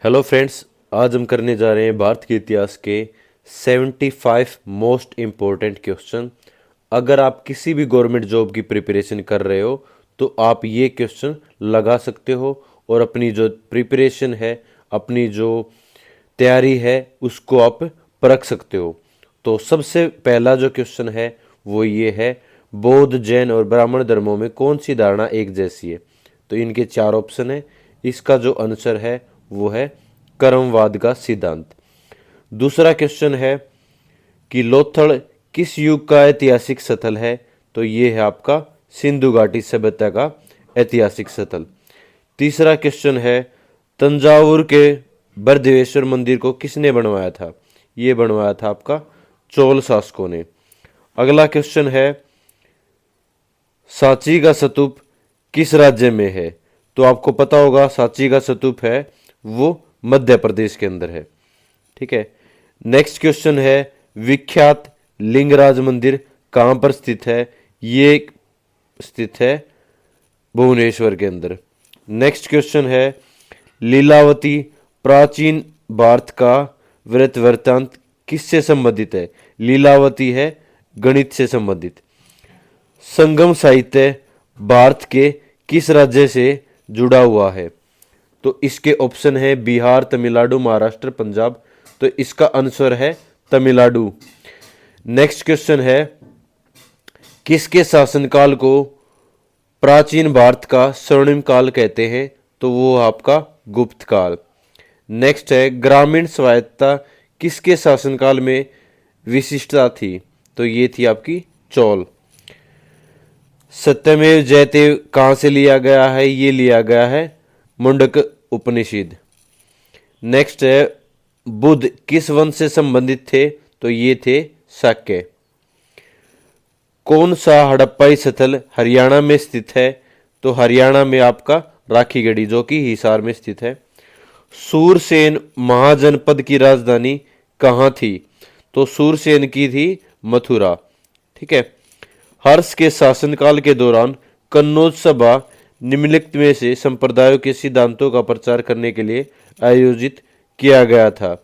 Hello friends, आज हम करने जा रहे हैं भारत के इतिहास के 75 मोस्ट इम्पोर्टेंट क्वेश्चन। अगर आप किसी भी गवर्नमेंट जॉब की प्रिपरेशन कर रहे हो तो आप ये क्वेश्चन लगा सकते हो और अपनी जो प्रिपरेशन है, अपनी जो तैयारी है, उसको आप परख सकते हो। तो सबसे पहला जो क्वेश्चन है वो ये है, बौद्ध, जैन और ब्राह्मण धर्मों में कौन सी धारणा एक जैसी है? तो इनके चार ऑप्शन है। इसका जो आंसर है वो है कर्मवाद का सिद्धांत। दूसरा क्वेश्चन है कि लोथल किस युग का ऐतिहासिक स्थल है? तो ये है आपका सिंधु घाटी सभ्यता का ऐतिहासिक स्थल। तीसरा क्वेश्चन है, तंजावुर के बृहदेश्वर मंदिर को किसने बनवाया था? ये बनवाया था आपका चोल शासकों ने। अगला क्वेश्चन है, सांची का स्तूप किस राज्य में है? तो आपको पता होगा सांची का स्तूप है वो मध्य प्रदेश के अंदर है। ठीक है। नेक्स्ट क्वेश्चन है, विख्यात लिंगराज मंदिर कहाँ पर स्थित है? ये स्थित है भुवनेश्वर के अंदर। नेक्स्ट क्वेश्चन है, लीलावती प्राचीन भारत का व्रत वृत्तांत किससे संबंधित है? लीलावती है गणित से संबंधित। संगम साहित्य भारत के किस राज्य से जुड़ा हुआ है? तो इसके ऑप्शन है बिहार, तमिलनाडु, महाराष्ट्र, पंजाब। तो इसका आंसर है तमिलनाडु। नेक्स्ट क्वेश्चन है, किसके शासनकाल को प्राचीन भारत का स्वर्णिम काल कहते हैं? तो वो आपका गुप्त काल। नेक्स्ट है, ग्रामीण स्वायत्तता किसके शासनकाल में विशिष्टता थी? तो ये थी आपकी चोल। सत्यमेव जयते कहाँ से लिया गया है? ये लिया गया है मुंडक उपनिषद। नेक्स्ट है, बुद्ध किस वंश से संबंधित थे? तो ये थे शाक्य। कौन सा हड़प्पाई स्थल हरियाणा में स्थित है? तो हरियाणा में आपका राखीगढ़ी, जो कि हिसार में स्थित है। सूरसेन महाजनपद की राजधानी कहाँ थी? तो सूरसेन की थी मथुरा। ठीक है। हर्ष के शासनकाल के दौरान कन्नौज सभा निम्नलिखित में से संप्रदायों के सिद्धांतों का प्रचार करने के लिए आयोजित किया गया था?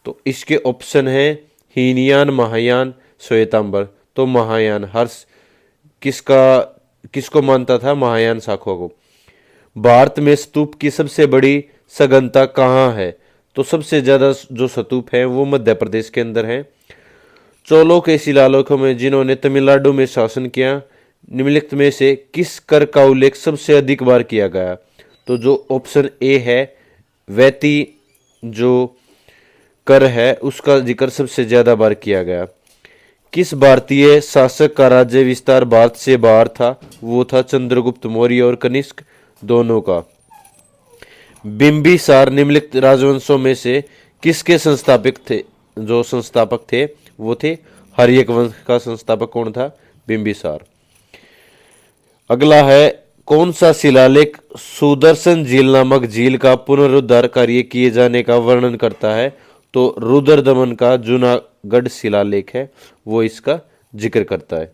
तो इसके ऑप्शन है हीनयान, महायान, श्वेतांबर। तो महायान, हर्ष किसको मानता था? महायान शाखा को। भारत में स्तूप की सबसे बड़ी सघनता कहाँ है? तो सबसे ज्यादा जो स्तूप है वो मध्य प्रदेश के अंदर है। चोलों के शिलालेखों में जिन्होंने तमिलनाडु में शासन किया, निम्नलिखित में से किस कर का उल्लेख सबसे अधिक बार किया गया? तो जो ऑप्शन ए है, वैती जो कर है उसका जिक्र सबसे ज्यादा बार किया गया। किस भारतीय शासक का राज्य विस्तार भारत से बाहर था? वो था चंद्रगुप्त मौर्य और कनिष्क दोनों का। बिंबिसार निम्नलिखित राजवंशों में से किसके संस्थापक थे? जो संस्थापक थे वो थे हर्यक वंश का। संस्थापक कौन था? बिंबिसार। अगला है, कौन सा शिलालेख सुदर्शन झील नामक झील का पुनरुद्धार कार्य किए जाने का वर्णन करता है? तो रुद्रदमन का जूनागढ़ शिलालेख है वो इसका जिक्र करता है।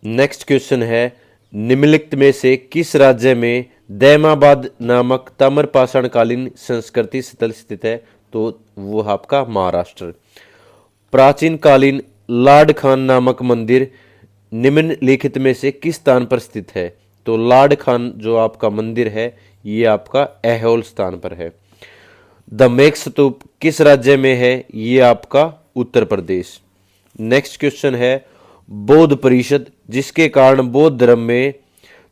नेक्स्ट क्वेश्चन है, निम्नलिखित में से किस राज्य में दैमाबाद नामक ताम्रपाषाणकालीन संस्कृति स्थल स्थित है? तो वो आपका महाराष्ट्र। प्राचीन कालीन लाड खान नामक मंदिर निम्नलिखित में से किस स्थान पर स्थित है? तो लाड खान जो आपका मंदिर है ये आपका ऐहोल स्थान पर है। दमेक स्तूप किस राज्य में है? ये आपका उत्तर प्रदेश। नेक्स्ट क्वेश्चन है, बौद्ध परिषद जिसके कारण बौद्ध धर्म में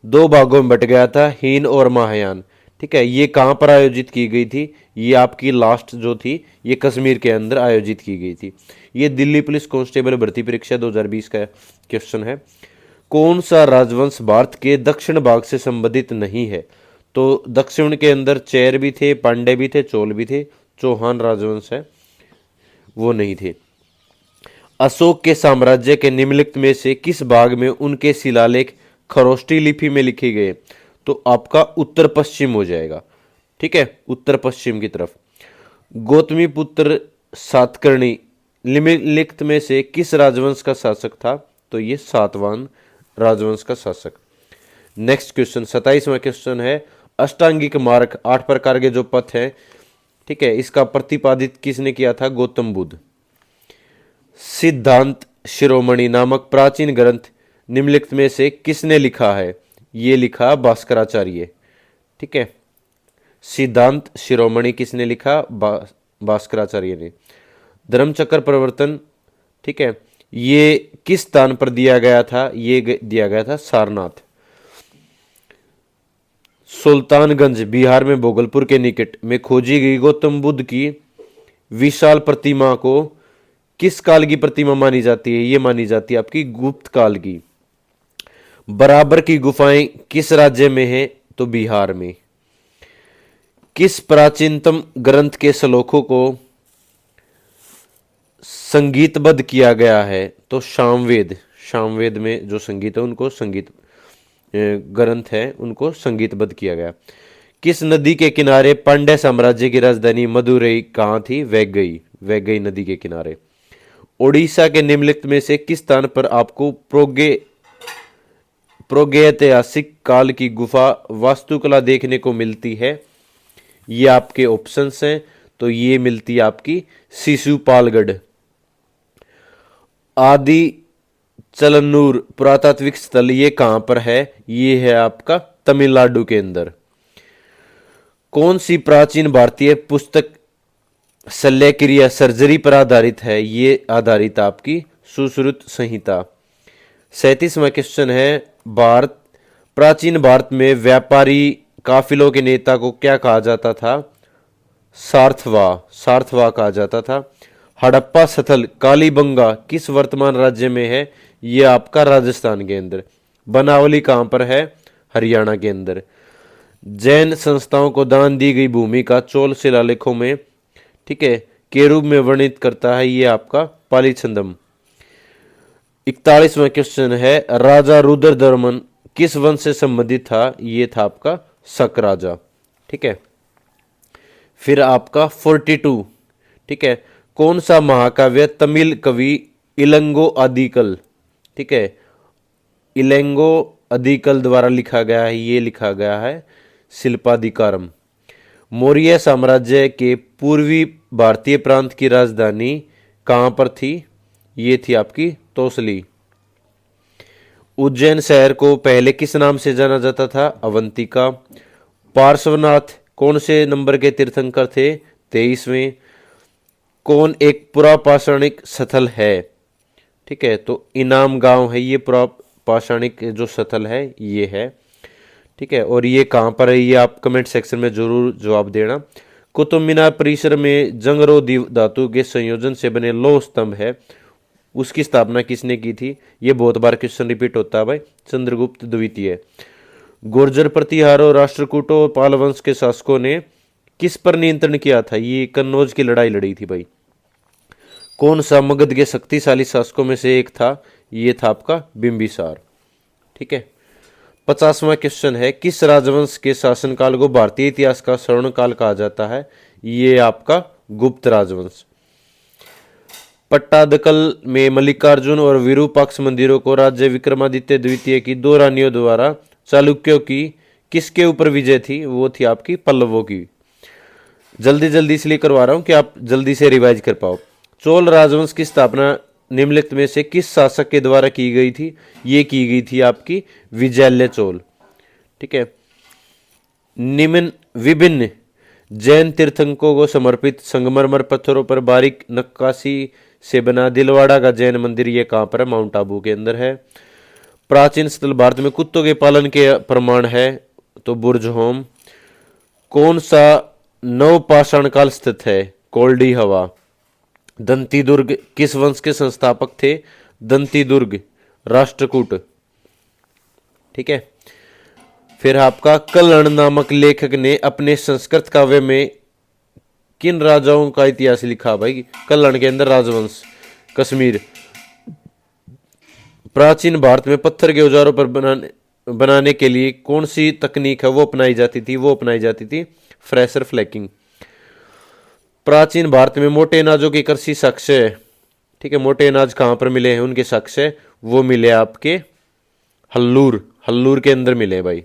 दो भागों में बट गया था, हीन और महायान। ठीक है, ये कहाँ पर आयोजित की गई थी? ये आपकी लास्ट जो थी ये कश्मीर के अंदर आयोजित की गई थी। ये दिल्ली पुलिस कांस्टेबल भर्ती परीक्षा 2020 का क्वेश्चन है। कौन सा राजवंश भारत के दक्षिण भाग से संबंधित नहीं है? तो दक्षिण के अंदर चेर भी थे, पांडे भी थे, चोल भी थे। चौहान राजवंश है वो नहीं थे। अशोक के साम्राज्य के निम्नलिखित में से किस भाग में उनके शिलालेख खरोष्टी लिपि में लिखे गए? तो आपका उत्तर पश्चिम हो जाएगा। ठीक है, उत्तर पश्चिम की तरफ। गौतमी पुत्र सातकर्णी निम्नलिखित में से किस राजवंश का शासक था? तो ये सातवाहन राजवंश का शासक। नेक्स्ट क्वेश्चन 27वां क्वेश्चन है, अष्टांगिक मार्ग 8 प्रकार के जो पथ हैं ठीक है, इसका प्रतिपादित किसने किया था? गौतम बुद्ध। सिद्धांत शिरोमणि नामक प्राचीन ग्रंथ निम्नलिखित में से किसने लिखा है? ये लिखा भास्कराचार्य। ठीक है, सिद्धांत शिरोमणि किसने लिखा? भास्कराचार्य ने। धर्मचक्र प्रवर्तन, ठीक है, ये किस स्थान पर दिया गया था? ये दिया गया था सारनाथ। सुल्तानगंज बिहार में भोगलपुर के निकट में खोजी गई गौतम बुद्ध की विशाल प्रतिमा को किस काल की प्रतिमा मानी जाती है? ये मानी जाती है आपकी गुप्त काल की। बराबर की गुफाएं किस राज्य में है? तो बिहार में। किस प्राचीनतम ग्रंथ के श्लोकों को संगीतबद्ध किया गया है? तो सामवेद। सामवेद में जो संगीत है उनको संगीत ग्रंथ है उनको संगीतबद्ध किया गया। किस नदी के किनारे पांड्य साम्राज्य की राजधानी मदुरई कहाँ थी? वैगई। वैगई नदी के किनारे। ओडिशा के निम्नलिखित में से किस स्थान पर आपको प्रागैतिहासिक काल की गुफा वास्तुकला देखने को मिलती है? ये आपके ऑप्शंस हैं। तो ये मिलती है आपकी शिशुपालगढ़। आदि चलन्नूर पुरातात्विक स्थल ये कहां पर है? ये है आपका तमिलनाडु के अंदर। कौन सी प्राचीन भारतीय पुस्तक शल्य क्रिया सर्जरी पर आधारित है? ये आधारित आपकी सुश्रुत संहिता। 37वां क्वेश्चन है, प्राचीन भारत में व्यापारी काफिलों के नेता को क्या कहा जाता था? सार्थवा। सार्थवा कहा जाता था। हड़प्पा स्थल कालीबंगा किस वर्तमान राज्य में है? ये आपका राजस्थान के अंदर। बनावली कहां पर है? हरियाणा के अंदर। जैन संस्थाओं को दान दी गई भूमि का चोल शिलालेखों में, ठीक है, के रूप में वर्णित करता है ये आपका पालीछंदम। 41वां क्वेश्चन है, राजा रुद्रदमन किस वंश से संबंधित था? ये था आपका शक राजा। ठीक है, फिर आपका 42, ठीक है, कौन सा महाकाव्य तमिल कवि इलंगो अदिकल, ठीक है, इलंगो अदिकल द्वारा लिखा गया है? ये लिखा गया है शिल्पाधिकारम। मौर्य साम्राज्य के पूर्वी भारतीय प्रांत की राजधानी कहां पर थी? ये थी आपकी तोसली। उज्जैन शहर को पहले किस नाम से जाना जाता था? अवंतिका। पार्श्वनाथ कौन से नंबर के तीर्थंकर थे? 23वें। कौन एक पुरापाषाणिक स्थल है? ठीक है, तो इनाम गांव है ये पुरापाषाणिक जो स्थल है ये है। ठीक है, और ये कहां पर है ये आप कमेंट सेक्शन में जरूर जवाब देना। कुतुब मीनार परिसर में जंगरो धातु के संयोजन से बने लौह स्तंभ है, उसकी स्थापना किसने की थी? ये बहुत बार क्वेश्चन रिपीट होता है भाई, चंद्रगुप्त द्वितीय। गुर्जर प्रतिहारों, राष्ट्रकूटों और पाल वंश के शासकों ने किस पर नियंत्रण किया था? ये कन्नौज की लड़ाई लड़ी थी भाई। कौन सा मगध के शक्तिशाली शासकों में से एक था? ये था आपका बिंबिसार। ठीक है, 50वां क्वेश्चन है, किस राजवंश के शासनकाल को भारतीय इतिहास का स्वर्ण काल कहा जाता है? ये आपका गुप्त राजवंश। पट्टादकल में मल्लिकार्जुन और विरूपाक्ष मंदिरों को राज्य विक्रमादित्य द्वितीय की 2 रानियों द्वारा चालुक्यों की किसके ऊपर विजय थी? वो थी आपकी पल्लवों की। जल्दी जल्दी इसलिए करवा रहा हूं कि आप जल्दी से रिवाइज कर पाओ। चोल राजवंश की स्थापना निम्नलिखित में से किस शासक के द्वारा की गई थी? ये की गई थी आपकी विजयालय चोल। ठीक है, विभिन्न जैन तीर्थंकरों को समर्पित संगमरमर पत्थरों पर बारीक नक्काशी से बना दिलवाड़ा का जैन मंदिर ये कहां पर है? माउंट आबू के अंदर है। प्राचीन स्थल भारत में कुत्तों के पालन के प्रमाण है? तो बुर्ज होम। कौन सा नवपाषाण काल स्थित है? कोल्डी हवा। दंती दुर्ग किस वंश के संस्थापक थे? दंती दुर्ग राष्ट्रकूट। ठीक है, फिर आपका कल्हण नामक लेखक ने अपने संस्कृत काव्य में किन राजाओं का इतिहास लिखा? भाई कल्हण के अंदर राजवंश, कश्मीर। प्राचीन भारत में पत्थर के औजारों पर बनाने के लिए कौन सी तकनीक है वो अपनाई जाती थी? वो अपनाई जाती थी फ्रेशर फ्लैकिंग। प्राचीन भारत में मोटे अनाजों के कृषि साक्ष्य, ठीक है, मोटे अनाज कहां पर मिले हैं उनके साक्ष्य? वो मिले आपके हल्लूर के अंदर मिले भाई।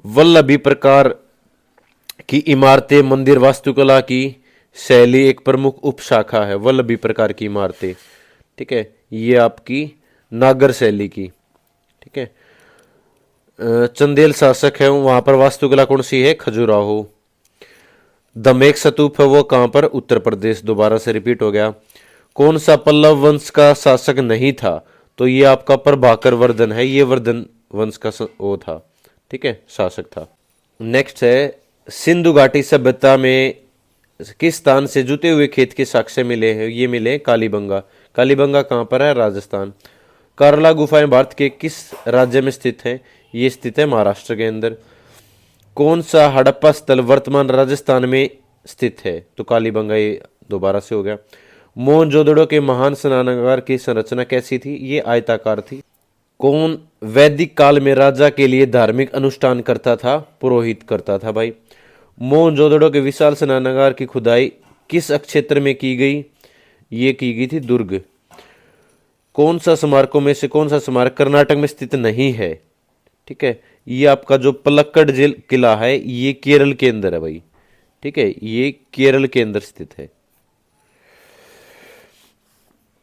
वल्लभी प्रकार कि इमारतें मंदिर वास्तुकला की शैली एक प्रमुख उपशाखा है, वल्लभी प्रकार की इमारतें। ठीक है, ये आपकी नागर शैली की। ठीक है, चंदेल शासक है, वहां पर वास्तुकला कौन सी है, खजुराहो। दमेक स्तूप है वो कहां पर, उत्तर प्रदेश। दोबारा से रिपीट हो गया। कौन सा पल्लव वंश का शासक नहीं था, तो ये आपका प्रभाकर वर्धन है, ये वर्धन वंश का वो था। ठीक है, शासक था। नेक्स्ट है, सिंधु घाटी सभ्यता में किस स्थान से जुते हुए खेत के साक्ष्य मिले हैं, ये मिले हैं कालीबंगा। कालीबंगा कहाँ पर है, राजस्थान। कार्ला गुफाएं भारत के किस राज्य में स्थित है, ये स्थित है महाराष्ट्र के अंदर। कौन सा हड़प्पा स्थल वर्तमान राजस्थान में स्थित है, तो कालीबंगा, ये दोबारा से हो गया। मोहनजोदड़ो के महान स्नानागार की संरचना कैसी थी, ये आयताकार थी। कौन वैदिक काल में राजा के लिए धार्मिक अनुष्ठान करता था, पुरोहित करता था भाई। मोहनजोदड़ो के विशाल स्नानागार की खुदाई किस क्षेत्र में की गई, ये की गई थी दुर्ग। कौन सा स्मारकों में से कौन सा स्मारक कर्नाटक में स्थित नहीं है, ठीक है, ये आपका जो पलक्कड़ जिल किला है ये केरल के अंदर है भाई। ठीक है, ये केरल के अंदर स्थित है।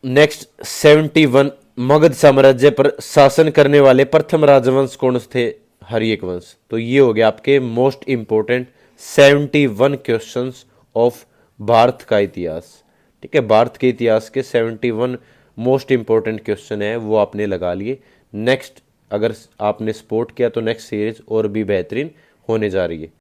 नेक्स्ट 71, मगध साम्राज्य पर शासन करने वाले प्रथम राजवंश कौन थे, हर्यक वंश। तो ये हो गया आपके most important 71 questions of Bharat का इतिहास। ठीक है, भारत के इतिहास के 71 मोस्ट इंपोर्टेंट क्वेश्चन है वो आपने लगा लिए। नेक्स्ट अगर आपने सपोर्ट किया तो नेक्स्ट सीरीज और भी बेहतरीन होने जा रही है।